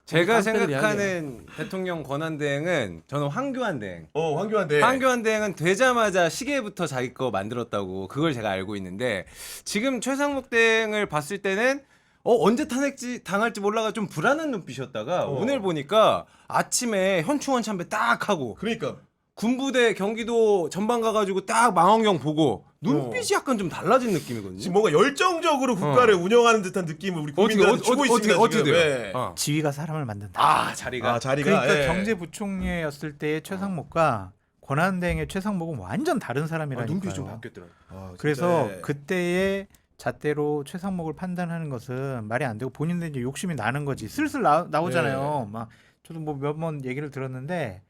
제가 깡패들 생각하는 대통령 권한대행은 저는 황교안 대행. 황교안 대행. 황교안 대행은 되자마자 시계부터 자기 거 만들었다고 그걸 제가 알고 있는데 지금 최상목 대행을 봤을 때는 언제 탄핵지 당할지 몰라가 좀 불안한 눈빛이었다가 오늘 보니까 아침에 현충원 참배 딱 하고 그러니까 군부대 경기도 전방 가가지고 딱 망원경 보고 눈빛이 약간 좀 달라진 느낌이거든요. 지금 뭔가 열정적으로 국가를 운영하는 듯한 느낌을 우리 국민들한테 주고 있습니다. 어떻게 지금. 돼요? 예. 지위가 사람을 만든다. 아 자리가. 자리가 그러니까 예. 경제부총리였을 때의 최상목과 권한대행의 최상목은 완전 다른 사람이라니까요. 눈빛이 좀 바뀌었더라고요. 그래서 예. 그때의 잣대로 최상목을 판단하는 것은 말이 안 되고 본인들 이제 욕심이 나는 거지. 슬슬 나오잖아요. 막 저도 뭐 몇 번 얘기를 들었는데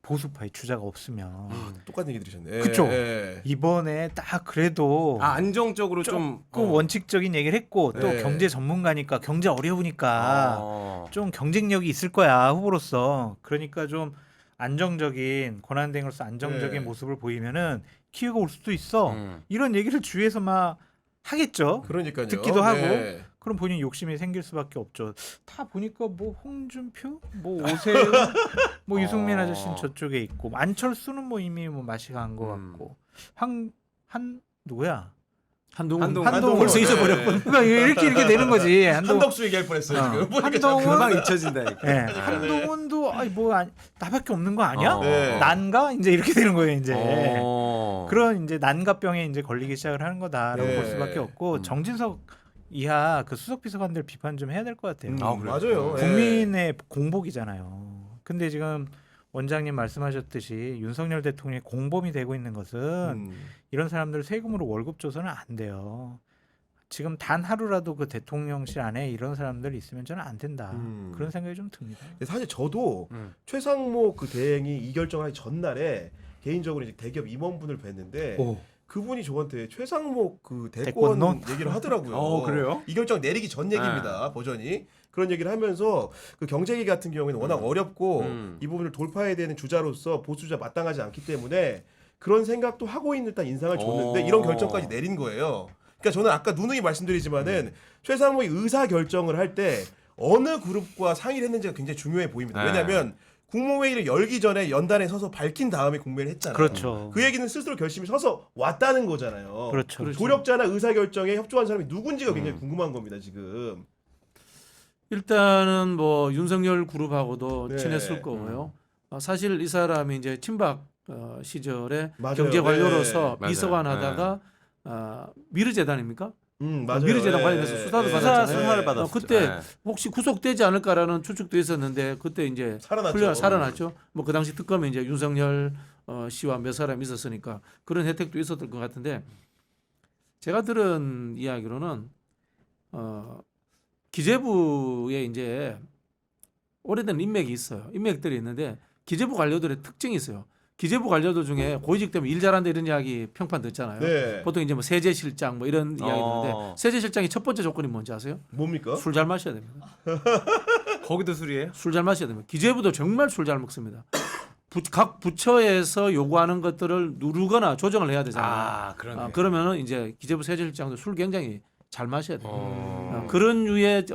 보수파의 주자가 없으면 똑같은 얘기 들으셨네. 그쵸. 예. 이번에 딱 그래도 안정적으로 좀 그 원칙적인 얘기를 했고 또 네. 경제 전문가니까 경제 어려우니까 어. 좀 경쟁력이 있을 거야 후보로서. 그러니까 좀 안정적인 권한대행으로서 안정적인 네. 모습을 보이면은 기회가 올 수도 있어. 음. 이런 얘기를 주위에서 막 하겠죠. 그러니까요. 듣기도 하고. 네. 그럼 본인 욕심이 생길 수밖에 없죠. 다 보니까 뭐 홍준표, 뭐 오세훈, 뭐 유승민 아저씨는 저쪽에 있고 안철수는 뭐 이미 뭐 맛이 간 것 같고 누구야? 한동훈 벌써 네. 잊어버렸거든. 그러니까 이렇게 되는 거지. 한덕수 얘기할 뻔했어요. 지금. 보니까 한동훈, 금방 잊혀진다니까. 예, 한동훈도 나밖에 없는 거 아니야? 네. 난가? 이제 이렇게 되는 거예요. 이제 어. 그런 이제 난가병에 이제 걸리기 시작을 하는 거다라고 네. 볼 수밖에 없고 정진석 이하 그 수석 비서관들 비판 좀 해야 될 것 같아요. 아, 그래요? 맞아요. 예. 국민의 공복이잖아요. 근데 지금 원장님 말씀하셨듯이 윤석열 대통령이 공범이 되고 있는 것은 이런 사람들 세금으로 월급 줘서는 안 돼요. 지금 단 하루라도 그 대통령실 안에 이런 사람들 있으면 저는 안 된다. 그런 생각이 좀 듭니다. 사실 저도 최상목 그 대행이 이 결정하기 전날에 개인적으로 이제 대기업 임원분을 뵀는데 그분이 저한테 최상목 그 대권 대권론? 얘기를 하더라고요. 그래요? 이 결정 내리기 전 얘기입니다. 버전이. 그런 얘기를 하면서 그 경제기 같은 경우에는 워낙 어렵고 이 부분을 돌파해야 되는 주자로서 보수주자 마땅하지 않기 때문에 그런 생각도 하고 있는 듯한 인상을 줬는데 이런 결정까지 내린 거예요. 그러니까 저는 아까 누누이 말씀드리지만은 최상목이 의사 결정을 할 때 어느 그룹과 상의를 했는지가 굉장히 중요해 보입니다. 왜냐하면 국무회의를 열기 전에 연단에 서서 밝힌 다음에 국무회의를 했잖아요. 그렇죠. 그 얘기는 스스로 결심이 서서 왔다는 거잖아요. 그렇죠. 조력자나 의사결정에 협조한 사람이 누군지가 굉장히 궁금한 겁니다. 지금. 일단은 뭐 윤석열 그룹하고도 네. 친했을 거고요. 사실 이 사람이 이제 친박 시절에 맞아요. 경제 관료로서 네. 비서관 맞아요. 하다가 미르재단입니까? 맞아요. 미르재단 예. 관련해서 수사도 예. 받았잖아요. 수사를 받았죠. 그때 네. 혹시 구속되지 않을까라는 추측도 있었는데 그때 이제 살아났죠. 살아났죠. 뭐 그 당시 특검에 이제 윤석열 씨와 몇 사람 있었으니까 그런 혜택도 있었을 것 같은데 제가 들은 이야기로는 기재부에 이제 오래된 인맥이 있어요. 인맥들이 있는데 기재부 관료들의 특징이 있어요. 기재부 관료들 중에 고위직 때문에 일 잘한다 이런 이야기 평판 듣잖아요. 네. 보통 이제 뭐 세제실장 뭐 이런 이야기 듣는데 세제실장의 첫 번째 조건이 뭔지 아세요? 뭡니까? 술 잘 마셔야 됩니다. 거기도 술이에요? 술 잘 마셔야 됩니다. 기재부도 정말 술 잘 먹습니다. 각 부처에서 요구하는 것들을 누르거나 조정을 해야 되잖아요. 아, 그러네. 그러면은 이제 기재부 세제실장도 술 굉장히 잘 마셔야 돼요. 어. 그런 류의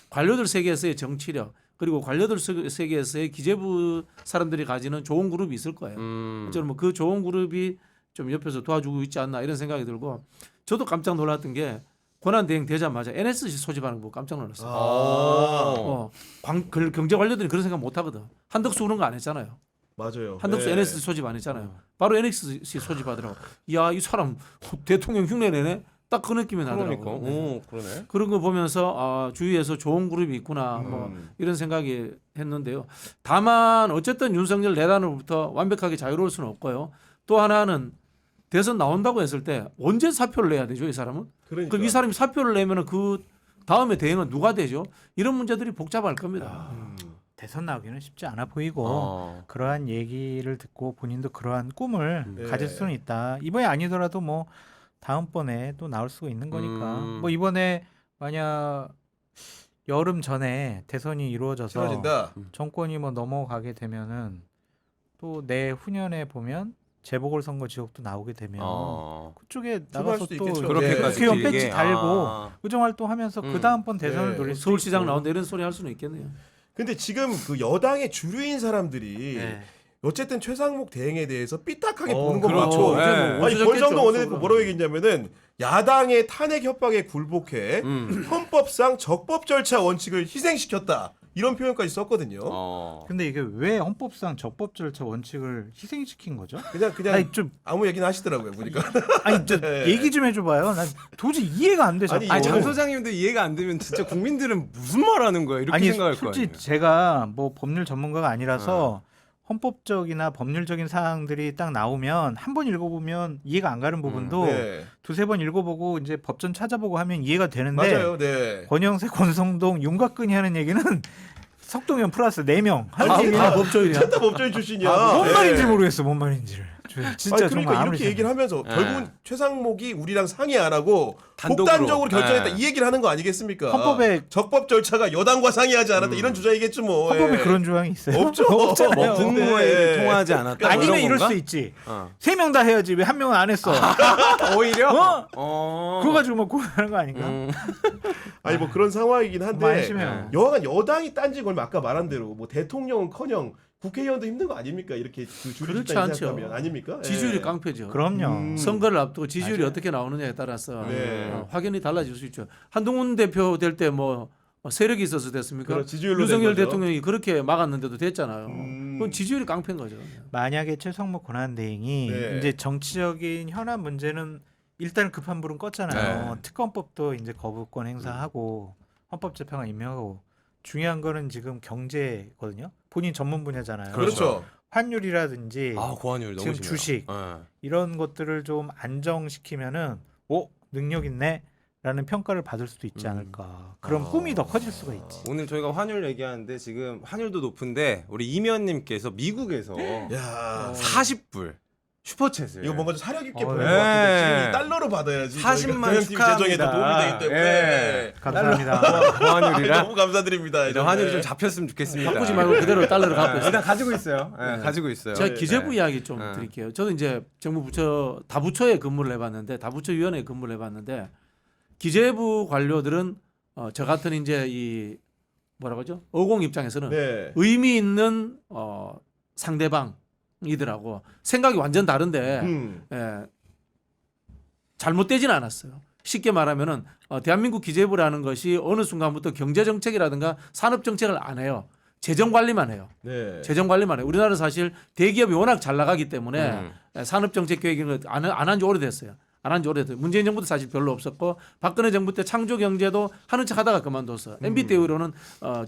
관료들 세계에서의 정치력 그리고 관료들 세계에서의 기재부 사람들이 가지는 좋은 그룹이 있을 거예요. 저는 뭐 그 좋은 그룹이 좀 옆에서 도와주고 있지 않나 이런 생각이 들고 저도 깜짝 놀랐던 게 권한대행 되자마자 NSC 소집하는 거 보고 깜짝 놀랐어요. 경제 관료들이 그런 생각 못 하거든. 한덕수 그런 거 안 했잖아요. 맞아요. 한덕수 네. NSC 소집 안 했잖아요. 바로 NSC 소집하더라고. 야, 이 사람 대통령 흉내 내네. 딱 그 느낌이 나더라고요. 그러니까. 오, 그러네. 그런 거 보면서 주위에서 좋은 그룹이 있구나 뭐 이런 생각이 했는데요. 다만 어쨌든 윤석열 내란으로부터 완벽하게 자유로울 수는 없고요. 또 하나는 대선 나온다고 했을 때 언제 사표를 내야 되죠, 이 사람은? 그러니까. 그럼 이 사람이 사표를 내면은 그 다음에 대행은 누가 되죠? 이런 문제들이 복잡할 겁니다. 대선 나오기는 쉽지 않아 보이고 그러한 얘기를 듣고 본인도 그러한 꿈을 가질 수는 있다. 이번에 아니더라도 뭐 다음번에 또 나올 수가 있는 거니까. 뭐 이번에 만약 여름 전에 대선이 이루어져서 치러진다. 정권이 뭐 넘어가게 되면은 또 내후년에 보면 재보궐선거 지역도 나오게 되면 그쪽에 나가서 수도 또 있겠죠. 그렇게까지 국회의원 길게. 배지 달고 의정활동하면서 그 다음번 대선을 노릴 수 서울시장 있고. 나온다 이런 소리 할 수는 있겠네요. 근데 지금 그 여당의 주류인 사람들이 네. 어쨌든 최상목 대행에 대해서 삐딱하게 보는 건 그렇죠. 맞죠. 네. 아니 어쩌겠죠, 권성동 원내대표 속으로. 뭐라고 얘기했냐면은 야당의 탄핵 협박에 굴복해 헌법상 적법 절차 원칙을 희생시켰다 이런 표현까지 썼거든요. 근데 이게 왜 헌법상 적법 절차 원칙을 희생시킨 거죠? 그냥 아니 좀 아무 얘기나 하시더라고요 보니까. 아니 저 네. 얘기 좀 해줘봐요. 난 도저히 이해가 안 돼. 아니, 자꾸. 아니 장 소장님도 이해가 안 되면 진짜 국민들은 무슨 말 하는 거야 이렇게 아니 생각할 거 솔직히 아니에요. 제가 뭐 법률 전문가가 아니라서 헌법적이나 법률적인 사항들이 딱 나오면 한 번 읽어보면 이해가 안 가는 부분도 네. 두세 번 읽어보고 이제 법전 찾아보고 하면 이해가 되는데 맞아요. 네. 권영세, 권성동, 윤곽근이 하는 얘기는 석동현 플러스 4명 하는 아니, 얘기는 다 법조인이야. 다 법조인 출신이야. 뭔 네. 말인지 모르겠어. 뭔 말인지를. 진짜 아니, 그러니까 정말 아무리 이렇게 얘기를 하면서 네. 결국은 최상목이 우리랑 상의 안 하고 단독으로. 독단적으로 결정했다 네. 이 얘기를 하는 거 아니겠습니까? 헌법에 적법 절차가 여당과 상의하지 않았다 이런 주장이겠죠 뭐. 헌법에 예. 그런 조항이 있어요? 없죠. 없잖아요. 뭐 국무회의를 네. 통하지 않았다. 뭐 아니면 이런 이럴 건가? 수 있지. 어. 3명 다 해야지 왜 한 명은 안 했어? 오히려. 그거 가지고 뭐 고민하는 거 아닌가? 아니 뭐 그런 상황이긴 한데 많이 심해요. 여하간 여당이 딴지 걸면 아까 말한 대로 뭐 대통령은커녕 국회의원도 힘든 거 아닙니까? 이렇게 그 주류 그렇지 집단이 않죠. 생각하면 아닙니까? 지지율이 예. 깡패죠. 그럼요. 선거를 앞두고 지지율이 맞아요. 어떻게 나오느냐에 따라서 네. 확연히 달라질 수 있죠. 한동훈 대표 될 때 뭐 세력이 있어서 됐습니까? 그렇죠. 지지율로 윤석열 된 거죠. 대통령이 그렇게 막았는데도 됐잖아요. 그건 지지율이 깡패인 거죠. 만약에 최성목 권한대행이 네. 이제 정치적인 현안 문제는 일단 급한 불은 껐잖아요. 네. 특검법도 이제 거부권 행사하고 헌법재판관 임명하고 중요한 거는 지금 경제거든요. 본인 전문 분야잖아요. 그렇죠. 환율이라든지 아 고환율 너무 지금 심해요. 주식. 예. 이런 것들을 좀 안정시키면은 능력 있네라는 평가를 받을 수도 있지 않을까. 그럼 꿈이 더 커질 수가 있지. 오늘 저희가 환율 얘기하는데 지금 환율도 높은데 우리 이면님께서 미국에서 야 40불 슈퍼챗을 이거 뭔가 좀 사력 있게 어, 보낸 네. 것 같은데 지금 이 달러로 받아야지. 40만 팀 재정에도 축하합니다. 도움이 되기 때문에. 예. 감사합니다. 고환율이랑 너무 감사드립니다. 이런 환율이 좀 잡혔으면 좋겠습니다. 바꾸지 말고 그대로 달러를 갖고 예, 있어요. 일단 가지고 있어요. 예, 가지고 있어요. 제가 기재부 예. 이야기 좀 네. 드릴게요. 저도 이제 정부 부처 다부처에 근무를 해봤는데 다부처위원회에 근무를 해봤는데 기재부 관료들은 저 같은 이제 이 뭐라고 하죠? 어공 입장에서는 네. 의미 있는 상대방이더라고. 생각이 완전 다른데 예, 잘못되지는 않았어요. 쉽게 말하면은 대한민국 기재부라는 것이 어느 순간부터 경제 정책이라든가 산업 정책을 안 해요. 재정 관리만 해요. 네. 재정 관리만 해요. 우리나라는 사실 대기업이 워낙 잘 나가기 때문에 산업 정책 계획을 안 한 지 오래됐어요. 안 한 지 오래됐어요. 문재인 정부도 사실 별로 없었고 박근혜 정부 때 창조 경제도 하는 척 하다가 그만뒀어요. MB 때 이후로는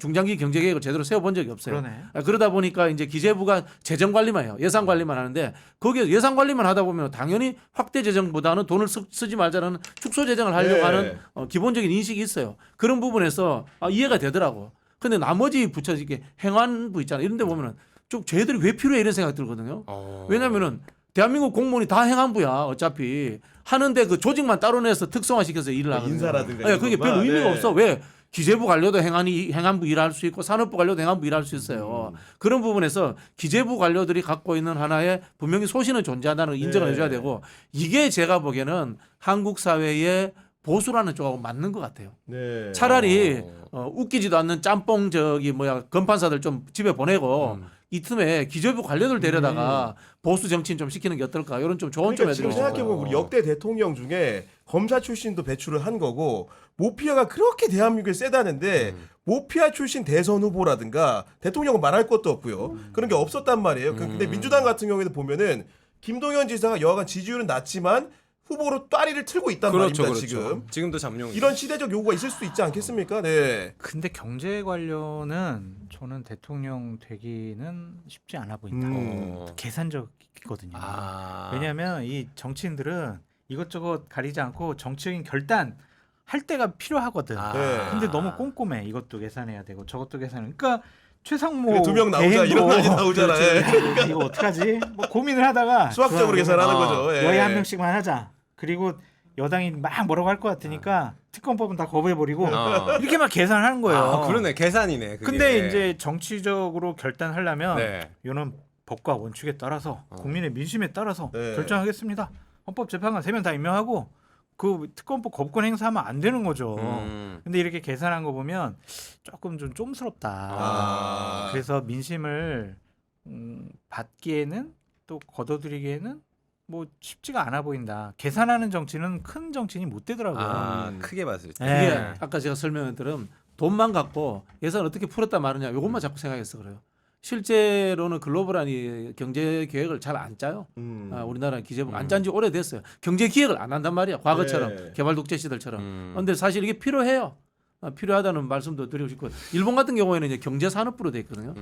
중장기 경제 계획을 제대로 세워본 적이 없어요. 그러네. 그러다 보니까 이제 기재부가 재정 관리만 해요. 예산 관리만 하는데 거기에 예산 관리만 하다 보면 당연히 확대 재정보다는 돈을 쓰지 말자는 축소 재정을 하려고 네. 하는 기본적인 인식이 있어요. 그런 부분에서 이해가 되더라고. 근데 나머지 부처 이렇게 행안부 있잖아요. 이런 데 보면은 좀 쟤들이 왜 필요해 이런 생각이 들거든요. 왜냐면은 대한민국 공무원이 다 행안부야. 어차피 하는데 그 조직만 따로 내서 특성화시켜서 일을 하거든요. 인사라든가 네, 이런 그게 별 것만. 의미가 네. 없어. 왜? 기재부 관료도 행안부 일할 수 있고 산업부 관료도 행안부 일할 수 있어요. 그런 부분에서 기재부 관료들이 갖고 있는 하나의 분명히 소신은 존재한다는 걸 인정을 네. 해줘야 되고 이게 제가 보기에는 한국 사회의 보수라는 쪽하고 맞는 것 같아요. 네. 차라리 웃기지도 않는 짬뽕 건판사들 좀 집에 보내고 이 틈에 기재부 관료들 데려다가 보수 정치인 좀 시키는 게 어떨까 이런 좀 조언 좀 그러니까 지금 해드리고 싶어요. 생각해보면 우리 역대 대통령 중에 검사 출신도 배출을 한 거고 모피아가 그렇게 대한민국에 세다는데 모피아 출신 대선 후보라든가 대통령은 말할 것도 없고요. 그런 게 없었단 말이에요. 근데 민주당 같은 경우에도 보면은 김동연 지사가 여하간 지지율은 낮지만 후보로 따리를 틀고 있단 그렇죠, 말입니다. 그렇죠. 지금 지금도 잠룡. 이런 시대적 요구가 있을 수도 있지 않겠습니까? 네. 근데 경제 관련은 저는 대통령 되기는 쉽지 않아 보인다. 계산적이거든요. 왜냐하면 이 정치인들은 이것저것 가리지 않고 정치적인 결단 할 때가 필요하거든. 네. 근데 너무 꼼꼼해. 이것도 계산해야 되고 저것도 계산해. 그러니까 최상목 2명 나오자 이런 말이 나오잖아. 그렇죠. 이거 어떡하지? 뭐 고민을 하다가 수학적으로 계산하는 거죠. 예. 여야 한 명씩만 하자. 그리고 여당이 막 뭐라고 할 것 같으니까 특검법은 다 거부해버리고 이렇게 막 계산하는 거예요. 아, 그러네. 계산이네. 그게. 근데 이제 정치적으로 결단하려면 네. 이거는 법과 원칙에 따라서 국민의 민심에 따라서 네. 결정하겠습니다. 헌법재판관 3명 다 임명하고 그 특검법 거부권 행사하면 안 되는 거죠. 음. 근데 이렇게 계산한 거 보면 조금 좀 쫌스럽다. 아. 그래서 민심을 받기에는 또 걷어들이기에는 뭐 쉽지가 않아 보인다. 계산하는 정치는 큰 정치인이 못 되더라고요. 아, 크게 봤을 때. 네. 그게 아까 제가 설명한 것처럼 돈만 갖고 예산을 어떻게 풀었다 말느냐 이것만 자꾸 생각해서 그래요. 실제로는 글로벌한 이 경제 계획을 잘 안 짜요. 우리나라 기재부가 안 짠 지 오래됐어요. 경제 기획을 안 한단 말이야. 과거처럼 네. 개발 독재 시절처럼. 그런데 사실 이게 필요해요. 필요하다는 말씀도 드리고 싶고 일본 같은 경우에는 이제 경제산업부로 돼 있거든요.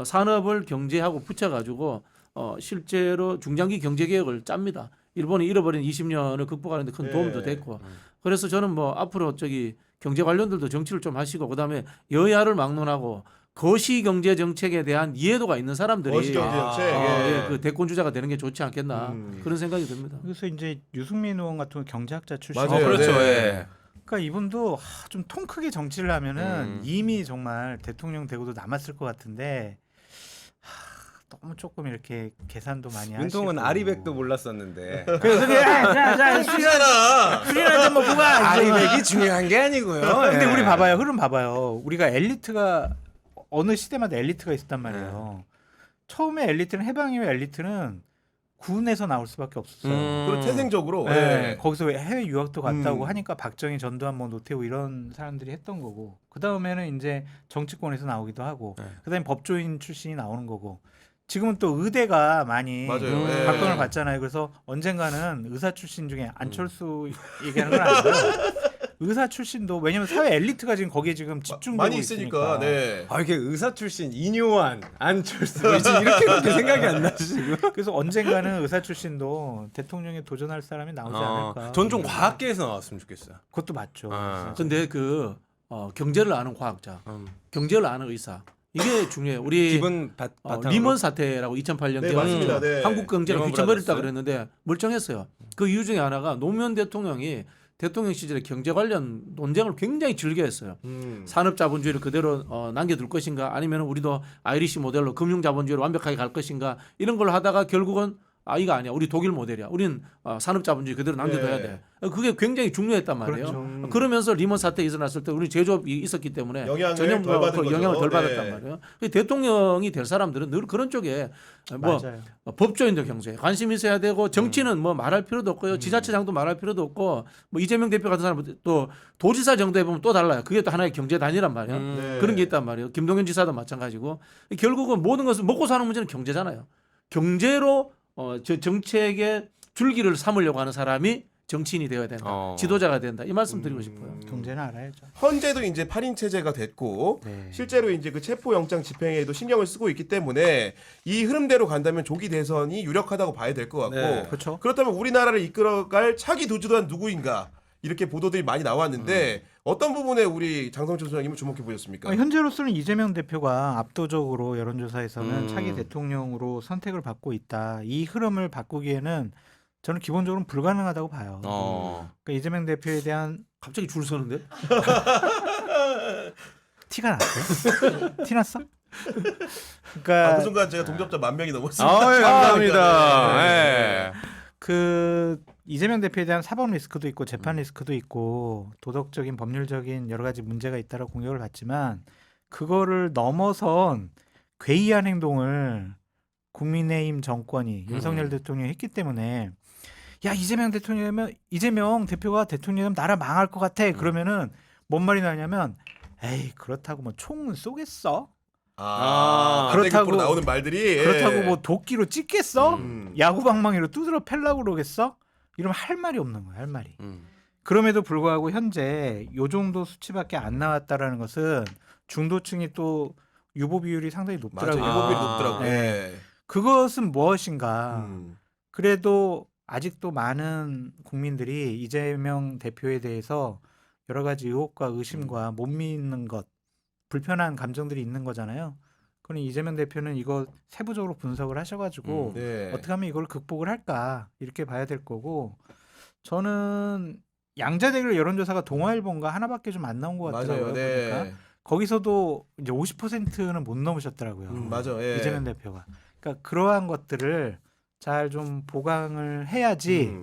산업을 경제하고 붙여가지고 실제로 중장기 경제 계획을 짭니다. 일본이 잃어버린 20년을 극복하는데 큰 도움도 됐고. 그래서 저는 뭐 앞으로 저기 경제 관련들도 정치를 좀 하시고 그다음에 여야를 막론하고 거시 경제 정책에 대한 이해도가 있는 사람들이 거시 경제 정책. 그 대권 주자가 되는 게 좋지 않겠나 그런 생각이 듭니다. 그래서 이제 유승민 의원 같은 경제학자 출신. 맞아요. 그렇죠. 네. 예. 그러니까 이분도 좀 통 크게 정치를 하면은 이미 정말 대통령 되고도 남았을 것 같은데 너무 조금 이렇게 계산도 많이 하시고. 윤통은 아리백도 몰랐었는데. 그래서 자 수잖아. 수리나 좀 먹고 가. 아리백이 중요한 게 아니고요. 근데 예. 우리 봐봐요. 흐름 봐봐요. 우리가 엘리트가 어느 시대마다 엘리트가 있었단 말이에요. 처음에 엘리트는 해방 이후 엘리트는 군에서 나올 수밖에 없었어요. 그리고 태생적으로 네, 예. 거기서 해외 유학도 갔다 오고 하니까 박정희, 전두환, 뭐 노태우 이런 사람들이 했던 거고 그 다음에는 이제 정치권에서 나오기도 하고 그다음에 법조인 출신이 나오는 거고 지금은 또 의대가 많이 맞아요. 예. 박근을 받잖아요. 그래서 언젠가는 의사 출신 중에 안철수 얘기하는 건 아니고요. 의사 출신도 왜냐면 사회 엘리트가 지금 거기에 지금 집중되고 많이 있으니까. 네. 아 이게 의사 출신 이뇨한 안철수 지금 이렇게밖에 생각이 안 나지 지금. 그래서 언젠가는 의사 출신도 대통령에 도전할 사람이 나오지 않을까. 전좀 과학계에서 나왔으면 좋겠어요. 그것도 맞죠. 아. 근데 그 경제를 아는 과학자, 경제를 아는 의사 이게 중요해요. 우리 기본 바탕으로. 리먼 사태라고 2008년 네, 맞습니다. 네. 한국 경제를 리먼 휘청거렸다 브라더스. 그랬는데 멀쩡했어요. 그 이유 중에 하나가 노무현 대통령이 대통령 시절에 경제 관련 논쟁을 굉장히 즐겨했어요. 산업자본주의를 그대로 남겨둘 것인가 아니면 우리도 아이리시 모델로 금융자본주의로 완벽하게 갈 것인가 이런 걸 하다가 결국은 이거 아니야. 우리 독일 모델이야. 우리는 산업자본주의 그대로 남겨둬야 네. 돼. 그게 굉장히 중요했단 말이에요. 그렇죠. 그러면서 리먼 사태 일어났을 때 우리 제조업이 있었기 때문에 영향을 전혀 덜 받은 거죠. 영향을 덜 받았단 네. 말이에요. 대통령이 될 사람들은 늘 그런 쪽에 뭐 맞아요. 법조인도 경제에 관심 있어야 되고 정치는 뭐 말할 필요도 없고요. 지자체장도 말할 필요도 없고 뭐 이재명 대표 같은 사람은 또 도지사 정도 해보면 또 달라요. 그게 또 하나의 경제 단위란 말이에요. 네. 그런 게 있단 말이에요. 김동연 지사도 마찬가지고 결국은 모든 것은 먹고 사는 문제는 경제잖아요. 경제로 저 정책의 줄기를 삼으려고 하는 사람이 정치인이 되어야 된다. 지도자가 된다. 이 말씀 드리고 싶어요. 경제는 알아야죠. 헌재도 이제 8인 체제가 됐고 네. 실제로 이제 그 체포 영장 집행에도 신경을 쓰고 있기 때문에 이 흐름대로 간다면 조기 대선이 유력하다고 봐야 될 것 같고 네. 그렇죠. 그렇다면 우리나라를 이끌어갈 차기 도주단 누구인가 이렇게 보도들이 많이 나왔는데 어떤 부분에 우리 장성철 소장님은 주목해 보셨습니까? 현재로서는 이재명 대표가 압도적으로 여론조사에서는 차기 대통령으로 선택을 받고 있다. 이 흐름을 바꾸기에는 저는 기본적으로 불가능하다고 봐요. 그러니까 이재명 대표에 대한 갑자기 줄 서는데? 티가 났어요? 티 났어? 그러니까 그 순간 제가 동접자 10,000명이 넘었습니다. 감사합니다. 네. 예. 그 이재명 대표에 대한 사법 리스크도 있고 재판 리스크도 있고 도덕적인 법률적인 여러 가지 문제가 있다라고 공격을 받지만 그거를 넘어선 괴이한 행동을 국민의힘 정권이 윤석열 대통령이 했기 때문에 야 이재명 대표가 대통령이면 나라 망할 것 같아. 그러면은 뭔 말이 나냐면 에이 그렇다고 뭐 총 쏘겠어? 그렇다고 나오는 말들이 그렇다고 예. 뭐 도끼로 찍겠어? 야구방망이로 두드려 패려고 그러겠어? 이러면 할 말이 없는 거야, 할 말이. 그럼에도 불구하고 현재 요 정도 수치밖에 안 나왔다라는 것은 중도층이 또 유보 비율이 상당히 맞아 높더라고요. 유보비율이 높더라고요. 네. 그것은 무엇인가? 음. 그래도 아직도 많은 국민들이 이재명 대표에 대해서 여러 가지 의혹과 의심과 못 믿는 것, 불편한 감정들이 있는 거잖아요. 그럼 이재명 대표는 이거 세부적으로 분석을 하셔가지고 네. 어떻게 하면 이걸 극복을 할까 이렇게 봐야 될 거고 저는 양자대결 여론조사가 동아일보인가 하나밖에 좀 안 나온 것 같더라고요. 맞아요. 네. 보니까 거기서도 이제 50%는 못 넘으셨더라고요. 맞아. 예. 이재명 대표가. 그러니까 그러한 것들을 잘 좀 보강을 해야지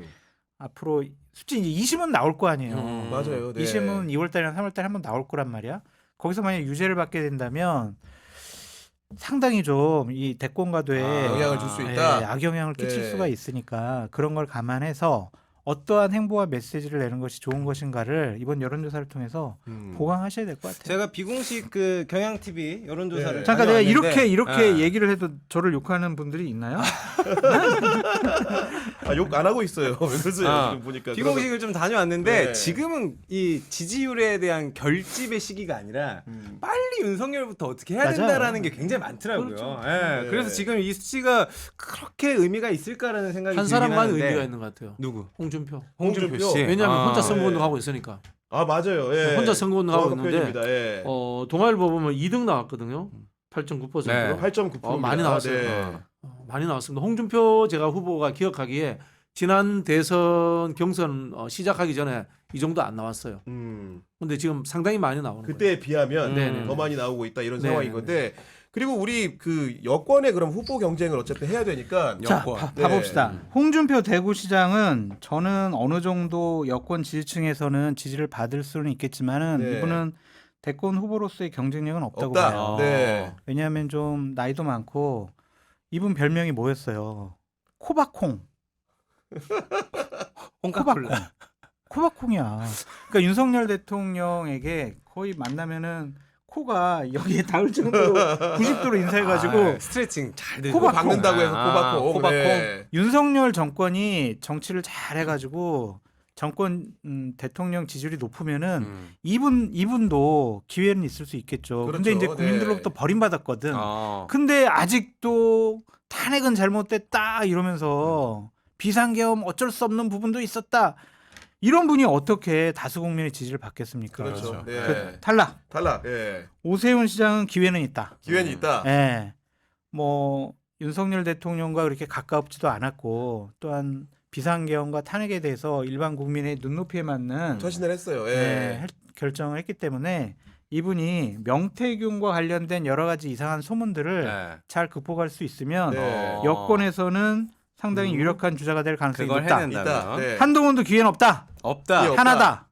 앞으로 솔직히 이제 2심은 나올 거 아니에요. 맞아요. 네. 2심은 2월달이나 3월달에 한번 나올 거란 말이야. 거기서 만약 유죄를 받게 된다면 상당히 좀 이 대권과도에 영향을 줄 수 있다. 악영향을 끼칠 네. 수가 있으니까 그런 걸 감안해서 어떠한 행보와 메시지를 내는 것이 좋은 것인가를 이번 여론조사를 통해서 보강하셔야 될 것 같아요. 제가 비공식 그 경향 TV 여론조사를 네. 잠깐 내가 다녀왔는데, 이렇게 예. 얘기를 해도 저를 욕하는 분들이 있나요? 욕 안 하고 있어요. 왜 그러세요? 지금 보니까 비공식을 좀 다녀왔는데 네. 지금은 이 지지율에 대한 결집의 시기가 아니라 그러면, 빨리 윤석열부터 어떻게 해야 맞아요. 된다라는 게 굉장히 많더라고요. 그렇죠. 예. 네. 그래서 지금 이 수치가 그렇게 의미가 있을까라는 생각이 한 들긴 사람만 하는데. 의미가 있는 것 같아요. 누구? 홍준표. 홍준표 씨. 왜냐하면 혼자 선거운동 네. 하고 있으니까. 아 맞아요. 예. 혼자 선거운동 하고 정확한 있는데 표현입니다. 예. 동아일보 보면 2등 나왔거든요. 8.9%로. 네. 8.9%. 많이 나왔어요. 네. 많이 나왔습니다. 홍준표 제가 후보가 기억하기에 지난 대선 경선 시작하기 전에 이 정도 안 나왔어요. 근데 지금 상당히 많이 나오는 거예요. 그때에 비하면 네네. 더 많이 나오고 있다 이런 네네. 상황인 건데 그리고 우리 그 여권의 그럼 후보 경쟁을 어쨌든 해야 되니까 자, 여권. 네. 봐봅시다. 홍준표 대구시장은 저는 어느 정도 여권 지지층에서는 지지를 받을 수는 있겠지만은 네. 이분은 대권 후보로서의 경쟁력은 없다고 없다. 봐요. 네. 왜냐하면 좀 나이도 많고 이분 별명이 뭐였어요? 코바콩. 홍카콜라. 코바콩이야. 그러니까 윤석열 대통령에게 거의 만나면은 코가 여기에 닿을 정도로 90도로 인사해가지고 아, 스트레칭 잘 되고 코바콩. 박는다고 해서 코바콩. 코바콩. 네. 윤석열 정권이 정치를 잘 해가지고 정권 대통령 지지율이 높으면은 이분도 기회는 있을 수 있겠죠. 근데 그렇죠. 이제 국민들로부터 네. 버림받았거든. 어. 근데 아직도 탄핵은 잘못됐다 이러면서 비상계엄 어쩔 수 없는 부분도 있었다. 이런 분이 어떻게 다수 국민의 지지를 받겠습니까? 그렇죠. 그렇죠. 네. 탈락. 탈락. 예. 오세훈 시장은 기회는 있다. 기회는 있다. 예. 뭐 윤석열 대통령과 그렇게 가깝지도 않았고 또한 비상계엄과 탄핵에 대해서 일반 국민의 눈높이에 맞는 처신을 했어요. 예. 결정을 했기 때문에 이분이 명태균과 관련된 여러 가지 이상한 소문들을 네. 잘 극복할 수 있으면 네. 여권에서는 상당히 유력한 주자가 될 가능성이 그걸 높다. 해낸다면 있다. 네. 한동훈도 기회는 없다. 없다. 기회 없다. 하나다.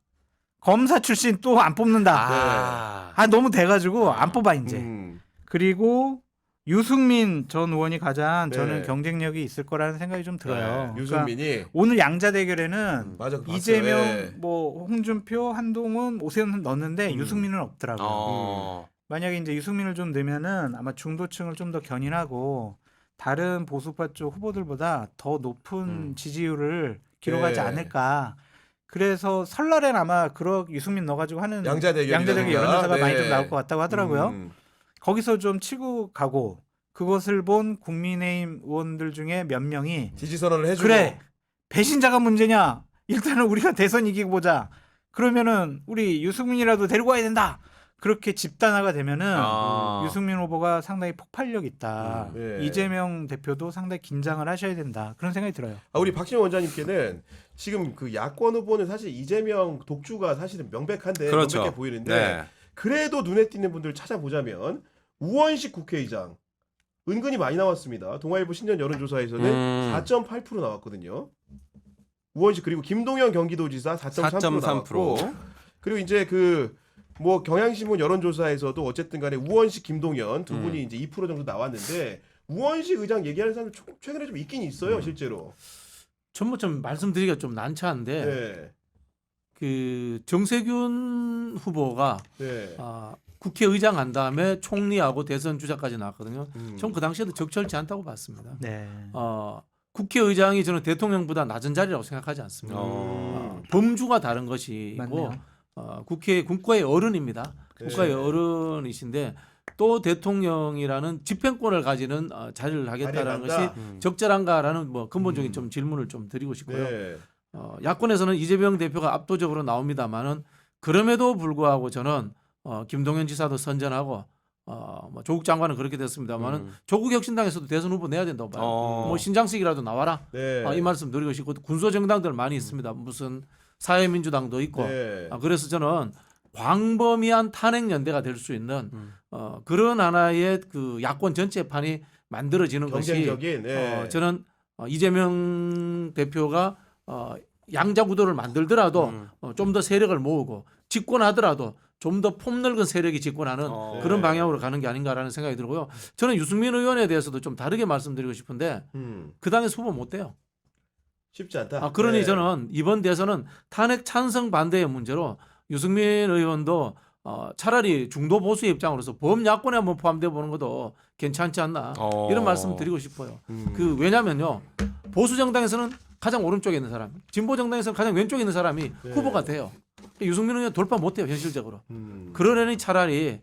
검사 출신 또 안 뽑는다. 아. 너무 돼가지고 안 뽑아 이제. 음. 그리고 유승민 전 의원이 가장 네. 저는 경쟁력이 있을 거라는 생각이 좀 들어요. 네. 그러니까 유승민이 오늘 양자 대결에는 맞아. 봤어요. 이재명, 예. 뭐 홍준표, 한동훈, 오세훈 넣었는데 유승민은 없더라고요. 어. 만약에 이제 유승민을 좀 넣으면은 아마 중도층을 좀 더 견인하고 다른 보수파 쪽 후보들보다 더 높은 지지율을 기록하지 네. 않을까. 그래서 설날엔 아마 유승민 넣어가지고 하는 양자 대결 여론조사가 많이 좀 네. 나올 것 같다고 하더라고요. 거기서 좀 치고 가고 그것을 본 국민의힘 의원들 중에 몇 명이 지지 선언을 해주고 그래 배신자가 문제냐 일단은 우리가 대선 이기고 보자 그러면은 우리 유승민이라도 데리고 와야 된다 그렇게 집단화가 되면은 유승민 후보가 상당히 폭발력 있다. 네. 이재명 대표도 상당히 긴장을 하셔야 된다. 그런 생각이 들어요. 우리 박신영 원장님께는 지금 그 야권 후보는 사실 이재명 독주가 사실은 명백한데 그렇죠. 명백해 보이는데 네. 그래도 눈에 띄는 분들 찾아보자면 우원식 국회의장 은근히 많이 나왔습니다. 동아일보 신년 여론조사에서는 4.8% 나왔거든요. 우원식 그리고 김동연 경기도지사 4.3% 나왔고 4.3%. 그리고 이제 그 뭐 경향신문 여론조사에서도 어쨌든 간에 우원식 김동연 두 분이 이제 2% 정도 나왔는데 우원식 의장 얘기하는 사람들 최근에 좀 있긴 있어요, 실제로. 전부 좀 말씀드리기가 좀 난처한데 네. 그 정세균 후보가 네. 국회의장 한 다음에 총리하고 대선 주자까지 나왔거든요. 음. 전 그 당시에도 적절치 않다고 봤습니다. 네. 국회의장이 저는 대통령보다 낮은 자리라고 생각하지 않습니다. 범주가 다른 것이고 맞네요. 국가의 어른입니다. 네. 국가의 어른이신데 또 대통령이라는 집행권을 가지는 자리를 하겠다라는 것이 간다. 적절한가라는 뭐 근본적인 좀 질문을 좀 드리고 싶고요. 네. 야권에서는 이재명 대표가 압도적으로 나옵니다만은 그럼에도 불구하고 저는 김동연 지사도 선전하고 뭐 조국 장관은 그렇게 됐습니다만은 조국 혁신당에서도 대선 후보 내야 된다고 봐요. 뭐 신장식이라도 나와라. 네. 이 말씀 드리고 싶고 군소 정당들 많이 있습니다. 무슨 사회민주당도 있고. 네. 그래서 저는 광범위한 탄핵 연대가 될 수 있는 그런 하나의 그 야권 전체 판이 만들어지는 것이 경쟁적인 네. 저는 이재명 대표가 양자 구도를 만들더라도 좀 더 세력을 모으고 집권하더라도 좀 더 폭넓은 세력이 집권하는 그런 방향으로 가는 게 아닌가라는 생각이 들고요. 저는 유승민 의원에 대해서도 좀 다르게 말씀드리고 싶은데 그 당에서 후보 못 돼요. 쉽지 않다. 그러니 네. 저는 이번 대선은 탄핵 찬성 반대의 문제로 유승민 의원도 차라리 중도 보수의 입장으로서 범야권에 한번 포함되어 보는 것도 괜찮지 않나 이런 말씀 드리고 싶어요. 왜냐면요 보수 정당에서는 가장 오른쪽에 있는 사람, 진보 정당에서는 가장 왼쪽에 있는 사람이 후보가 돼요. 유승민 의원 돌파 못해요 현실적으로. 그러려니 차라리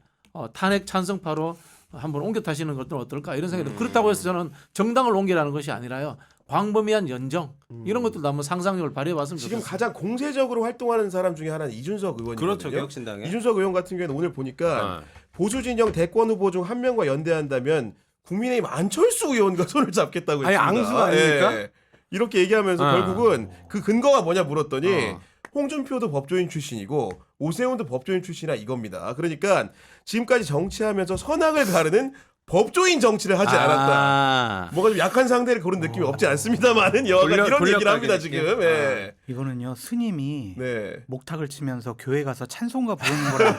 탄핵 찬성파로 한번 옮겨 타시는 것은 어떨까 이런 생각이 들어요. 그렇다고 해서 저는 정당을 옮기라는 것이 아니라요. 광범위한 연정 이런 것들도 한번 상상력을 발휘해봤으면 지금 좋겠어요. 가장 공세적으로 활동하는 사람 중에 하나는 이준석 의원이거든요. 그렇죠, 개혁신당에. 이준석 의원 같은 경우에는 오늘 보니까 보수 진영 대권 후보 중 한 명과 연대한다면 국민의힘 안철수 의원과 손을 잡겠다고 아니, 했습니다. 앙수 아닙니까? 예. 이렇게 얘기하면서 결국은 그 근거가 뭐냐 물었더니 홍준표도 법조인 출신이고 오세훈도 법조인 출신이라 이겁니다. 그러니까 지금까지 정치하면서 선악을 가르는 법조인 정치를 하지 않았다. 뭐가 좀 약한 상대를 고른 느낌이 없지 않습니다만은 여하간 이런 얘기를 합니다 지금. 예. 이거는요 스님이 네. 목탁을 치면서 교회 가서 찬송가 부르는 거랑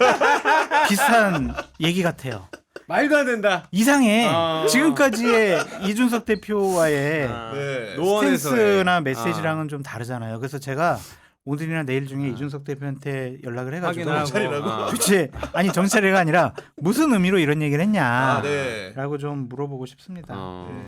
비슷한 얘기 같아요. 말도 안 된다. 이상해. 지금까지의 이준석 대표와의 네. 노원에서의. 스탠스나 메시지랑은 좀 다르잖아요. 그래서 제가 오늘이나 내일 중에 이준석 대표한테 연락을 해가지고 경찰이라고? 도대체 아니 정찰회가 아니라 무슨 의미로 이런 얘기를 했냐라고 네. 좀 물어보고 싶습니다. 어.